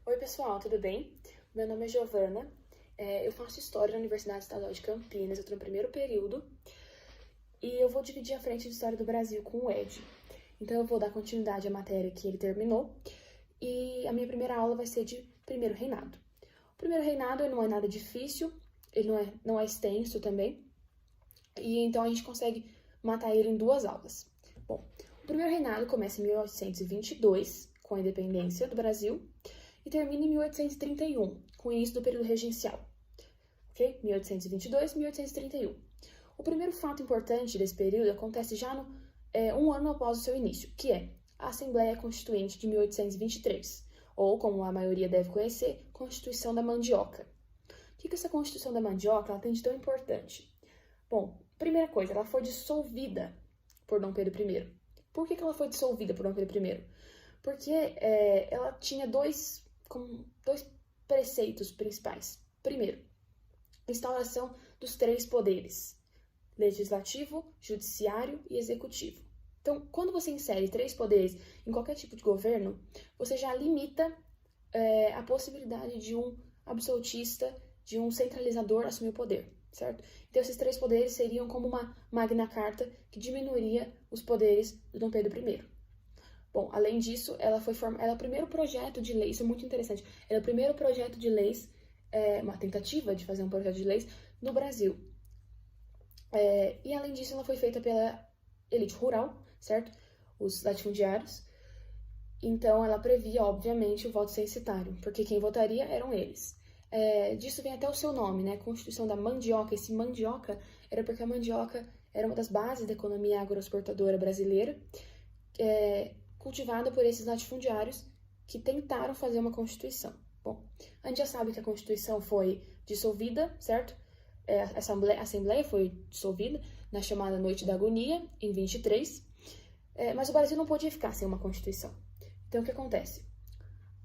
Oi, pessoal, tudo bem? Meu nome é Giovana, eu faço História na Universidade Estadual de Campinas, eu estou no primeiro período e eu vou dividir a frente de História do Brasil com o Ed. Então eu vou dar continuidade à matéria que ele terminou e a minha primeira aula vai ser de Primeiro Reinado. O Primeiro Reinado ele não é nada difícil, ele não é extenso também, e então a gente consegue matar ele em 2 aulas. Bom, o Primeiro Reinado começa em 1822, com a independência do Brasil, e termina em 1831, com o início do período regencial. Ok? 1822, 1831. O primeiro fato importante desse período acontece já um ano após o seu início, que é a Assembleia Constituinte de 1823, ou, como a maioria deve conhecer, Constituição da Mandioca. O que essa Constituição da Mandioca ela tem de tão importante? Bom, primeira coisa, ela foi dissolvida por Dom Pedro I. Por que ela foi dissolvida por Dom Pedro I? Porque ela tinha dois preceitos principais. Primeiro, instauração dos 3 poderes: legislativo, judiciário e executivo. Então, quando você insere 3 poderes em qualquer tipo de governo, você já limita a possibilidade de um absolutista, de um centralizador assumir o poder, certo? Então, esses 3 poderes seriam como uma Magna Carta que diminuiria os poderes do Dom Pedro I. Bom, além disso, ela é o primeiro projeto de lei, isso é muito interessante, ela é o primeiro projeto de leis, uma tentativa de fazer um projeto de leis no Brasil. E além disso, ela foi feita pela elite rural, certo? Os latifundiários. Então, ela previa, obviamente, o voto censitário, porque quem votaria eram eles. Disso vem até o seu nome, né? Constituição da Mandioca. Esse mandioca era porque a mandioca era uma das bases da economia agroexportadora brasileira, cultivada por esses latifundiários que tentaram fazer uma Constituição. Bom, a gente já sabe que a Constituição foi dissolvida, certo? A Assembleia foi dissolvida na chamada Noite da Agonia, em 23, mas o Brasil não podia ficar sem uma Constituição. Então, o que acontece?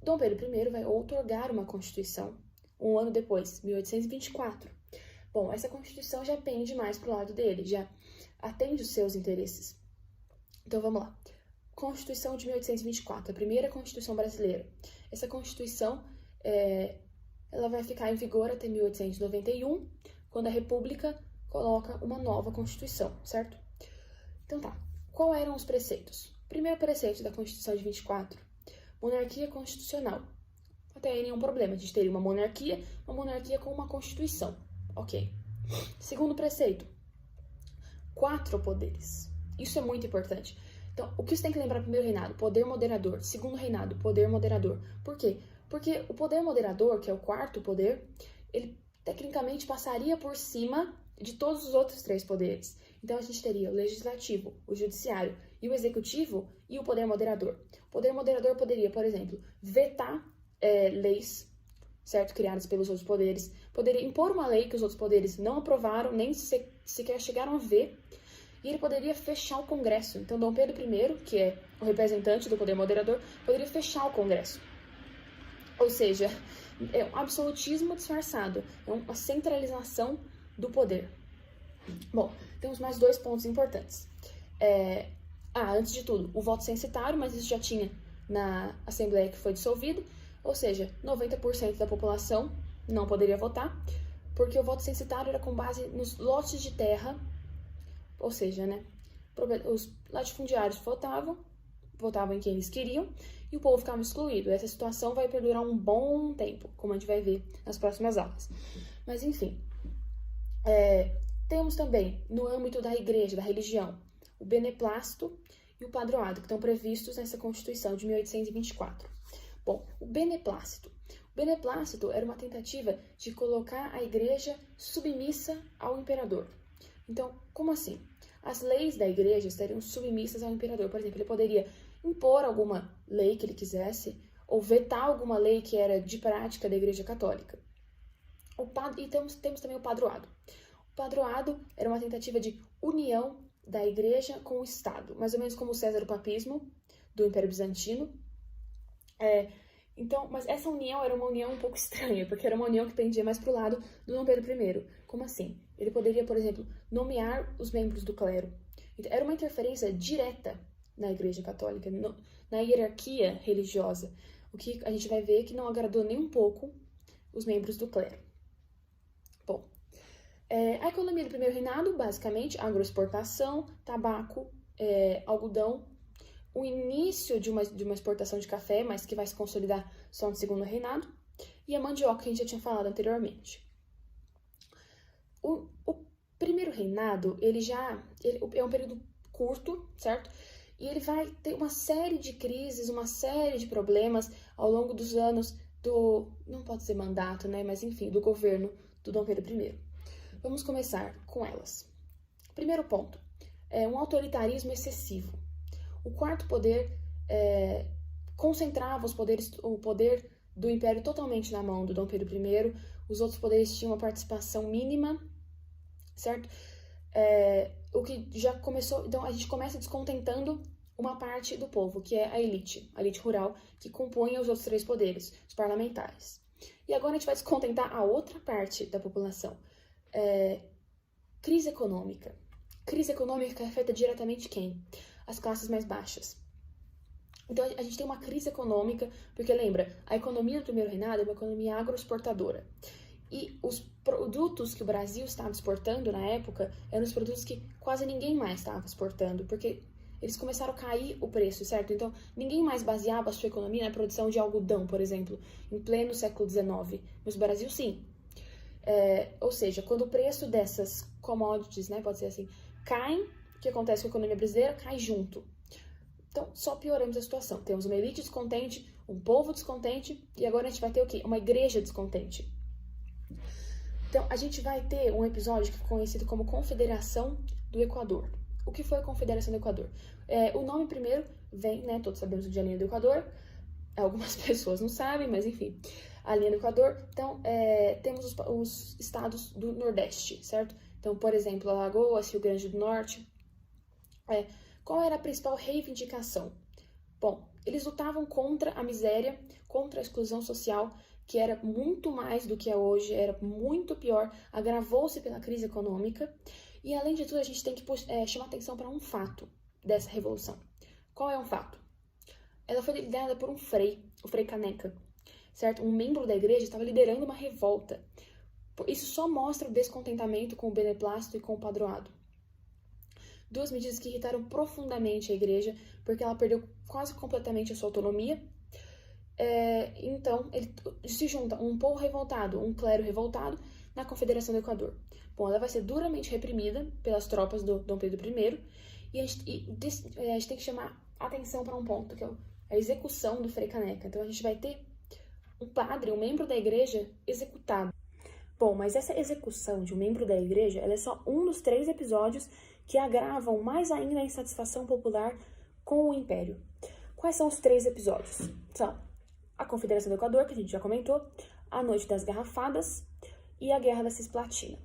Dom Pedro I vai outorgar uma Constituição um ano depois, 1824. Bom, essa Constituição já pende mais para o lado dele, já atende os seus interesses. Então, vamos lá. Constituição de 1824, a primeira Constituição brasileira. Essa Constituição ela vai ficar em vigor até 1891, quando a República coloca uma nova Constituição, certo? Então tá, quais eram os preceitos? Primeiro preceito da Constituição de 24, monarquia constitucional. Até aí nenhum problema, a gente teria uma monarquia com uma Constituição, ok. Segundo preceito, 4 poderes. Isso é muito importante. Então, o que você tem que lembrar no primeiro reinado? Poder moderador. Segundo reinado, poder moderador. Por quê? Porque o poder moderador, que é o 4º poder, ele tecnicamente passaria por cima de todos os outros 3 poderes. Então, a gente teria o legislativo, o judiciário e o executivo e o poder moderador. O poder moderador poderia, por exemplo, vetar leis, certo? Criadas pelos outros poderes. Poderia impor uma lei que os outros poderes não aprovaram, nem sequer chegaram a ver. E ele poderia fechar o Congresso. Então, Dom Pedro I, que é o representante do poder moderador, poderia fechar o Congresso. Ou seja, é um absolutismo disfarçado, é uma centralização do poder. Bom, temos mais 2 pontos importantes. Antes de tudo, o voto censitário, mas isso já tinha na Assembleia que foi dissolvida, ou seja, 90% da população não poderia votar, porque o voto censitário era com base nos lotes de terra. Ou seja, né, os latifundiários votavam em quem eles queriam, e o povo ficava excluído. Essa situação vai perdurar um bom tempo, como a gente vai ver nas próximas aulas. Mas, enfim, temos também, no âmbito da igreja, da religião, o beneplácito e o padroado, que estão previstos nessa Constituição de 1824. Bom, o beneplácito. O beneplácito era uma tentativa de colocar a igreja submissa ao imperador. Então, como assim? As leis da igreja estariam submissas ao imperador. Por exemplo, ele poderia impor alguma lei que ele quisesse, ou vetar alguma lei que era de prática da igreja católica. E temos também o padroado. O padroado era uma tentativa de união da igreja com o Estado, mais ou menos como o César-papismo do Império Bizantino. Então, mas essa união era uma união um pouco estranha, porque era uma união que pendia mais para o lado do Dom Pedro I. Como assim? Ele poderia, por exemplo, nomear os membros do clero. Então, era uma interferência direta na Igreja Católica, na hierarquia religiosa. o que a gente vai ver que não agradou nem um pouco os membros do clero. Bom, a economia do primeiro reinado, basicamente, agroexportação, tabaco, algodão, o início de uma exportação de café, mas que vai se consolidar só no segundo reinado, e a mandioca, que a gente já tinha falado anteriormente. O primeiro reinado, ele é um período curto, certo? E ele vai ter uma série de crises, uma série de problemas ao longo dos anos não pode ser mandato, né? Mas enfim, do governo do Dom Pedro I. Vamos começar com elas. Primeiro ponto, um autoritarismo excessivo. O quarto poder concentrava o poder do império totalmente na mão do Dom Pedro I. Os outros poderes tinham uma participação mínima, certo? O que já começou... Então, a gente começa descontentando uma parte do povo, que é a elite rural, que compunha os outros três poderes, os parlamentares. E agora a gente vai descontentar a outra parte da população. Crise econômica. Crise econômica afeta diretamente quem? As classes mais baixas. Então, a gente tem uma crise econômica, porque lembra, a economia do primeiro reinado é uma economia agroexportadora. E os produtos que o Brasil estava exportando na época eram os produtos que quase ninguém mais estava exportando, porque eles começaram a cair o preço, certo? Então, ninguém mais baseava a sua economia na produção de algodão, por exemplo, em pleno século XIX. Mas o Brasil, sim. Ou seja, quando o preço dessas commodities, né, pode ser assim, caem, o que acontece com a economia brasileira? Cai junto. Então, só pioramos a situação. Temos uma elite descontente, um povo descontente, e agora a gente vai ter o quê? Uma igreja descontente. Então, a gente vai ter um episódio que ficou conhecido como Confederação do Equador. O que foi a Confederação do Equador? O nome primeiro vem, né, todos sabemos de a linha do Equador, algumas pessoas não sabem, mas enfim, a linha do Equador. Então, temos os estados do Nordeste, certo? Então, por exemplo, Alagoas, Rio Grande do Norte. Qual era a principal reivindicação? Bom, eles lutavam contra a miséria, contra a exclusão social, que era muito mais do que é hoje, era muito pior, agravou-se pela crise econômica. E, além de tudo, a gente tem que chamar atenção para um fato dessa revolução. Qual é um fato? Ela foi liderada por um frei, o Frei Caneca, certo? Um membro da igreja estava liderando uma revolta. Isso só mostra o descontentamento com o beneplácito e com o padroado. Duas medidas que irritaram profundamente a igreja, porque ela perdeu quase completamente a sua autonomia. Então, ele se junta um povo revoltado, um clero revoltado, na Confederação do Equador. Bom, ela vai ser duramente reprimida pelas tropas do Dom Pedro I, e a gente tem que chamar atenção para um ponto, que é a execução do Frei Caneca. Então, a gente vai ter um padre, um membro da igreja, executado. Bom, mas essa execução de um membro da igreja, ela é só um dos 3 episódios que agravam mais ainda a insatisfação popular com o Império. Quais são os 3 episódios? São a Confederação do Equador, que a gente já comentou, a Noite das Garrafadas e a Guerra da Cisplatina.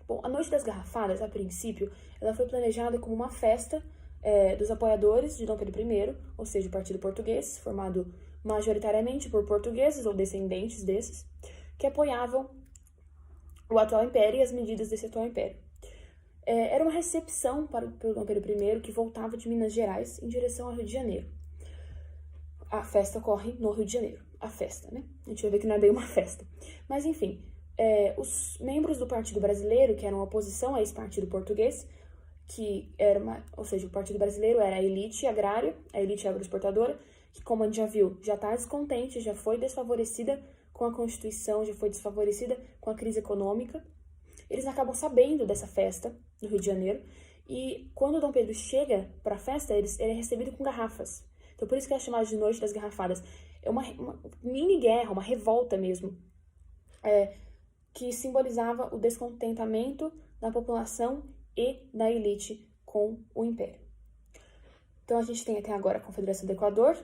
Bom, a Noite das Garrafadas, a princípio, ela foi planejada como uma festa dos apoiadores de Dom Pedro I, ou seja, o Partido Português, formado majoritariamente por portugueses ou descendentes desses, que apoiavam o atual império e as medidas desse atual império. Era uma recepção para o Dom Pedro I, que voltava de Minas Gerais em direção ao Rio de Janeiro. A festa ocorre no Rio de Janeiro. A festa, né? A gente vai ver que não é bem uma festa. Mas, enfim, os membros do Partido Brasileiro, que eram oposição a esse partido português, ou seja, o Partido Brasileiro era a elite agrária, a elite agroexportadora, que, como a gente já viu, já está descontente, já foi desfavorecida com a Constituição, já foi desfavorecida com a crise econômica. Eles acabam sabendo dessa festa no Rio de Janeiro, e quando o Dom Pedro chega para a festa, ele é recebido com garrafas. Então, por isso que é chamado de Noite das Garrafadas. É uma mini-guerra, uma revolta mesmo, que simbolizava o descontentamento da população e da elite com o Império. Então, a gente tem até agora a Confederação do Equador,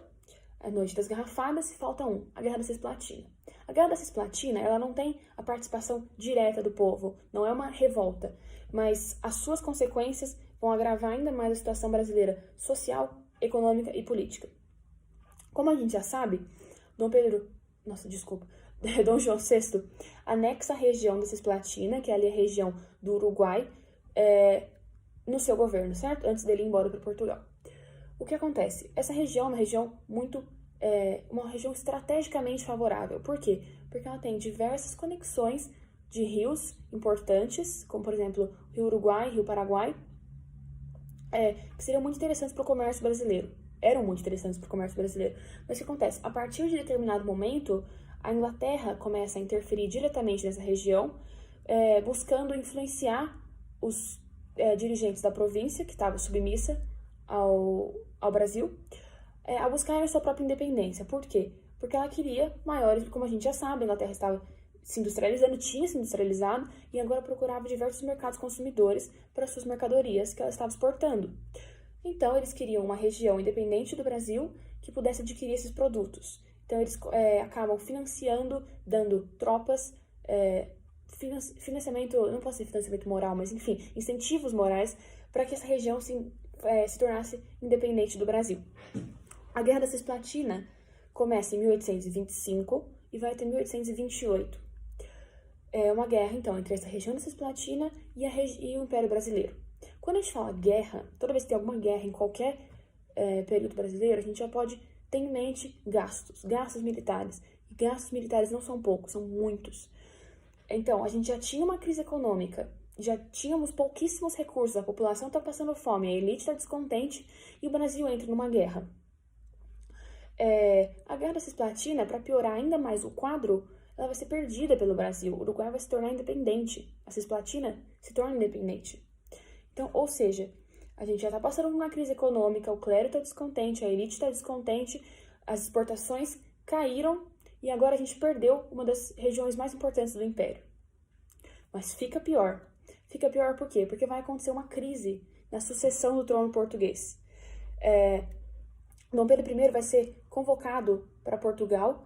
a Noite das Garrafadas, e falta a Guerra da Cisplatina. A Guerra da Cisplatina, ela não tem a participação direta do povo, não é uma revolta, mas as suas consequências vão agravar ainda mais a situação brasileira social, econômica e política. Como a gente já sabe, Dom João VI anexa a região da Cisplatina, que é ali a região do Uruguai, no seu governo, certo? Antes dele ir embora para Portugal. O que acontece? Essa região é uma região muito uma região estrategicamente favorável. Por quê? Porque ela tem diversas conexões de rios importantes, como, por exemplo, Rio Uruguai, Rio Paraguai, que seriam muito interessantes para o comércio brasileiro. Eram muito interessantes para o comércio brasileiro. Mas o que acontece? A partir de determinado momento, a Inglaterra começa a interferir diretamente nessa região, buscando influenciar os dirigentes da província, que estava submissa ao Brasil, a buscarem a sua própria independência. Por quê? Porque ela queria maiores, como a gente já sabe, a Inglaterra estava se industrializando, tinha se industrializado, e agora procurava diversos mercados consumidores para suas mercadorias que ela estava exportando. Então, eles queriam uma região independente do Brasil que pudesse adquirir esses produtos. Então, eles acabam financiando, dando tropas, financiamento, não posso dizer financiamento moral, mas enfim, incentivos morais para que essa região se tornasse independente do Brasil. A Guerra da Cisplatina começa em 1825 e vai até 1828. É uma guerra, então, entre essa região da Cisplatina e o Império Brasileiro. Quando a gente fala guerra, toda vez que tem alguma guerra em qualquer período brasileiro, a gente já pode ter em mente gastos militares. E gastos militares não são poucos, são muitos. Então, a gente já tinha uma crise econômica, já tínhamos pouquíssimos recursos, a população está passando fome, a elite está descontente e o Brasil entra numa guerra. A Guerra da Cisplatina, para piorar ainda mais o quadro, ela vai ser perdida pelo Brasil. O Uruguai vai se tornar independente. A Cisplatina se torna independente. Então, ou seja, a gente já está passando por uma crise econômica, o clero está descontente, a elite está descontente, as exportações caíram e agora a gente perdeu uma das regiões mais importantes do Império. Mas fica pior. Fica pior por quê? Porque vai acontecer uma crise na sucessão do trono português. Dom Pedro I vai ser convocado para Portugal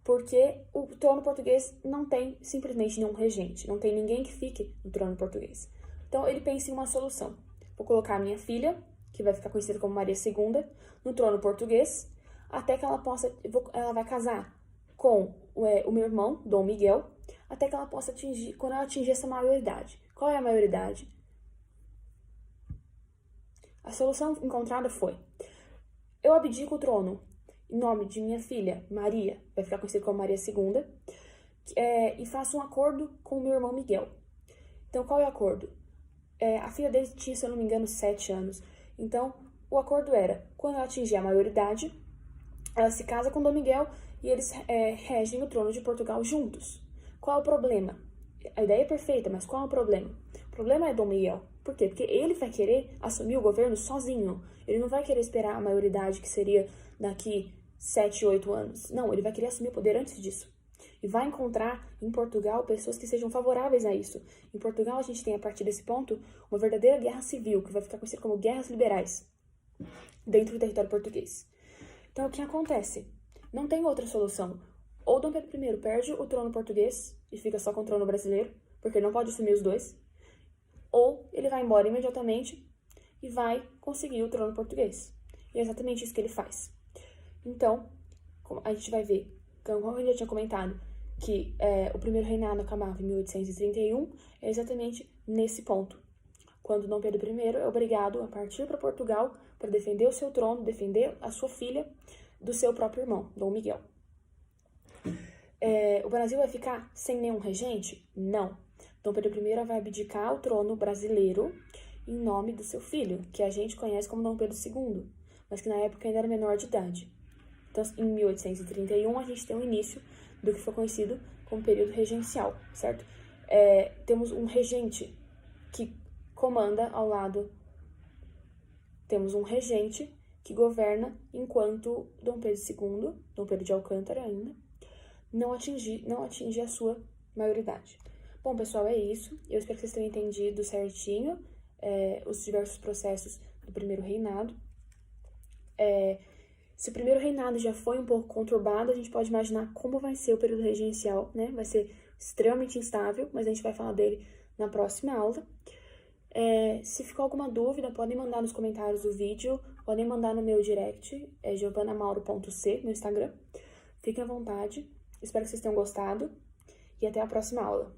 porque o trono português não tem simplesmente nenhum regente, não tem ninguém que fique no trono português. Então ele pensa em uma solução. Vou colocar a minha filha, que vai ficar conhecida como Maria II, no trono português, até que ela vai casar com o meu irmão, Dom Miguel, até que ela possa quando ela atingir essa maioridade. Qual é a maioridade? A solução encontrada foi: eu abdico o trono em nome de minha filha, Maria, vai ficar conhecida como Maria II, e faço um acordo com o meu irmão Miguel. Então, qual é o acordo? A filha dele tinha, se eu não me engano, 7 anos. Então, o acordo era, quando ela atingir a maioridade, ela se casa com Dom Miguel e eles regem o trono de Portugal juntos. Qual é o problema? A ideia é perfeita, mas qual é o problema? O problema é Dom Miguel. Por quê? Porque ele vai querer assumir o governo sozinho. Ele não vai querer esperar a maioridade, que seria daqui 7, 8 anos. Não, ele vai querer assumir o poder antes disso. E vai encontrar em Portugal pessoas que sejam favoráveis a isso. Em Portugal, a gente tem, a partir desse ponto, uma verdadeira guerra civil, que vai ficar conhecida como guerras liberais, dentro do território português. Então, o que acontece? Não tem outra solução. Ou Dom Pedro I perde o trono português e fica só com o trono brasileiro, porque ele não pode assumir os dois, ou ele vai embora imediatamente e vai conseguir o trono português. E é exatamente isso que ele faz. Então, a gente vai ver, como eu já tinha comentado, que o primeiro reinado acabava em 1831, é exatamente nesse ponto, quando Dom Pedro I é obrigado a partir para Portugal para defender o seu trono, defender a sua filha do seu próprio irmão, Dom Miguel. O Brasil vai ficar sem nenhum regente? Não. Dom Pedro I vai abdicar o trono brasileiro em nome do seu filho, que a gente conhece como Dom Pedro II, mas que na época ainda era menor de idade. Então, em 1831, a gente tem o início do que foi conhecido como período regencial, certo? Temos um regente que comanda ao lado, temos um regente que governa enquanto Dom Pedro II, Dom Pedro de Alcântara ainda, não atinge a sua maioridade. Bom, pessoal, é isso. Eu espero que vocês tenham entendido certinho os diversos processos do primeiro reinado. Se o primeiro reinado já foi um pouco conturbado, a gente pode imaginar como vai ser o período regencial, né? Vai ser extremamente instável, mas a gente vai falar dele na próxima aula. Se ficou alguma dúvida, podem mandar nos comentários do vídeo, podem mandar no meu direct, giovanamauro.c, no Instagram. Fiquem à vontade. Espero que vocês tenham gostado e até a próxima aula.